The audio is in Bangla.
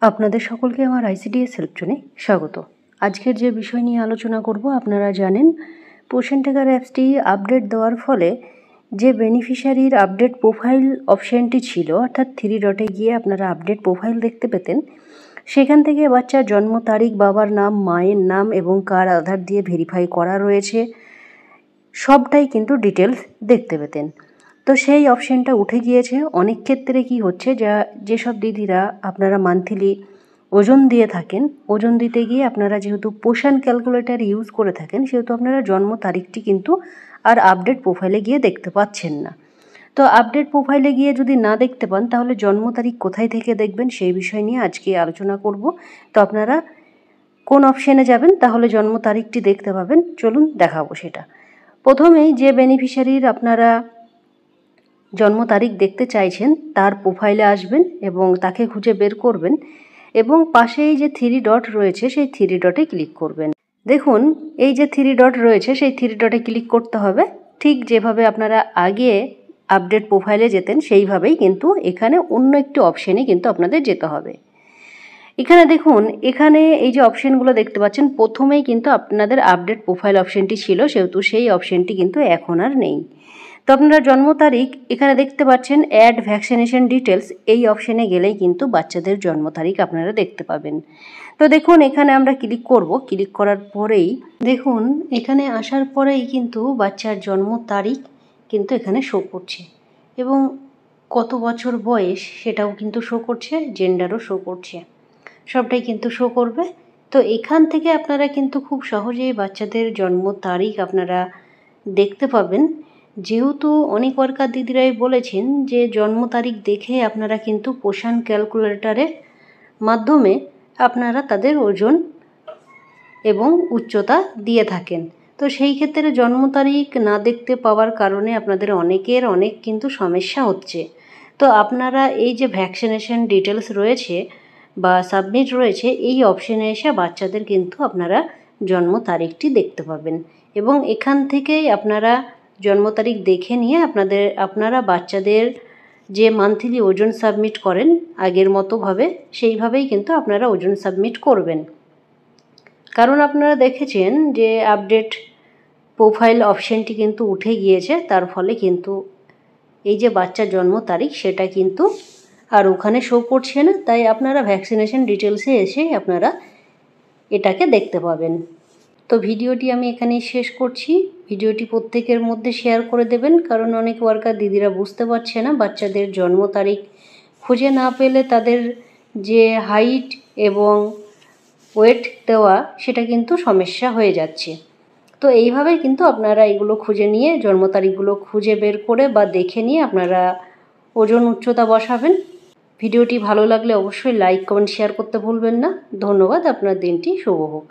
আপনাদের সকলকে আমার আইসিডিএস হেল্পজনে স্বাগত। আজকের যে বিষয় নিয়ে আলোচনা করব, আপনারা জানেন পোষণ ট্র্যাকার অ্যাপসটি আপডেট দেওয়ার ফলে যে বেনিফিশিয়ারির আপডেট প্রোফাইল অপশানটি ছিল, অর্থাৎ 3 ডটে গিয়ে আপনারা আপডেট প্রোফাইল দেখতে পেতেন, সেখান থেকে বাচ্চার জন্ম তারিখ, বাবার নাম, মায়ের নাম এবং কার আধার দিয়ে ভেরিফাই করা রয়েছে সবটাই কিন্তু ডিটেলস দেখতে পেতেন। তো সেই অপশানটা উঠে গিয়েছে। অনেক ক্ষেত্রে কি হচ্ছে, যেসব দিদিরা আপনারা মান্থলি ওজন দিয়ে থাকেন, ওজন দিতে গিয়ে আপনারা যেহেতু পোষণ ক্যালকুলেটর ইউজ করে থাকেন, সেহেতু আপনারা জন্ম তারিখটি কিন্তু আর আপডেট প্রোফাইলে গিয়ে দেখতে পাচ্ছেন না। তো আপডেট প্রোফাইলে গিয়ে যদি না দেখতে পান, তাহলে জন্ম তারিখ কোথায় থেকে দেখবেন সেই বিষয় নিয়ে আজকে আলোচনা করব। তো আপনারা কোন অপশানে যাবেন তাহলে জন্ম তারিখটি দেখতে পাবেন, চলুন দেখাবো সেটা। প্রথমেই যে বেনিফিশিয়ারির আপনারা জন্ম তারিখ দেখতে চাইছেন তার প্রোফাইলে আসবেন এবং তাকে খুঁজে বের করবেন এবং পাশেই যে 3 ডট রয়েছে সেই 3 ডটে ক্লিক করবেন। দেখুন, এই যে 3 ডট রয়েছে সেই 3 ডটে ক্লিক করতে হবে। ঠিক যেভাবে আপনারা আগে আপডেট প্রোফাইলে যেতেন সেইভাবেই কিন্তু এখানে অন্য একটি অপশানে কিন্তু আপনাদের যেতে হবে। এখানে দেখুন, এখানে এই যে অপশানগুলো দেখতে পাচ্ছেন, প্রথমেই কিন্তু আপনাদের আপডেট প্রোফাইল অপশানটি ছিল, সেহেতু সেই অপশানটি কিন্তু এখন আর নেই। তো আপনারা জন্ম তারিখ এখানে দেখতে পাচ্ছেন, অ্যাড ভ্যাকসিনেশন ডিটেলস, এই অপশানে গেলেই কিন্তু বাচ্চাদের জন্ম তারিখ আপনারা দেখতে পাবেন। তো দেখুন, এখানে আমরা ক্লিক করব। ক্লিক করার পরেই দেখুন, এখানে আসার পরেই কিন্তু বাচ্চার জন্ম তারিখ কিন্তু এখানে শো করছে এবং কত বছর বয়স সেটাও কিন্তু শো করছে, জেন্ডারও শো করছে, সবটাই কিন্তু শো করবে। তো এখান থেকে আপনারা কিন্তু খুব সহজেই বাচ্চাদের জন্ম তারিখ আপনারা দেখতে পাবেন। যেহেতু অনেক ওয়ার্কার দিদিরাই বলেছেন যে জন্ম তারিখ দেখে আপনারা কিন্তু পোষণ ক্যালকুলেটরের মাধ্যমে আপনারা তাদের ওজন এবং উচ্চতা দিয়ে থাকেন। তো সেই ক্ষেত্রে জন্ম তারিখ না দেখতে পাওয়ার কারণে আপনাদের অনেকের অনেক কিন্তু সমস্যা হচ্ছে। তো আপনারা এই যে ভ্যাকসিনেশন ডিটেলস রয়েছে বা সাবমিট রয়েছে, এই অপশানে এসে বাচ্চাদের কিন্তু আপনারা জন্ম তারিখটি দেখতে পাবেন এবং এখান থেকেই আপনারা জন্ম তারিখ দেখে নিয়ে আপনারা বাচ্চাদের যে মান্থলি ওজন সাবমিট করেন আগের মতোভাবে, সেইভাবেই কিন্তু আপনারা ওজন সাবমিট করবেন। কারণ আপনারা দেখেছেন যে আপডেট প্রোফাইল অপশানটি কিন্তু উঠে গিয়েছে, তার ফলে কিন্তু এই যে বাচ্চার জন্ম তারিখ সেটা কিন্তু আর ওখানে শো করছে না। তাই আপনারা ভ্যাকসিনেশন ডিটেলসে এসে আপনারা এটাকে দেখতে পাবেন। তো ভিডিওটি আমি এখানেই শেষ করছি। ভিডিওটি প্রত্যেকের মধ্যে শেয়ার করে দেবেন, কারণ অনেক ওয়ার্কার দিদিরা বুঝতে পারছে না, বাচ্চাদের জন্ম তারিখ খুঁজে না পেলে তাদের যে হাইট এবং ওয়েট দেওয়া সেটা কিন্তু সমস্যা হয়ে যাচ্ছে। তো এইভাবে কিন্তু আপনারা এগুলো খুঁজে নিয়ে জন্ম তারিখগুলো খুঁজে বের করে বা দেখে নিয়ে আপনারা ওজন উচ্চতা বসাবেন। ভিডিওটি ভালো লাগলে অবশ্যই লাইক, কমেন্ট, শেয়ার করতে ভুলবেন না। ধন্যবাদ। আপনার দিনটি শুভ হোক।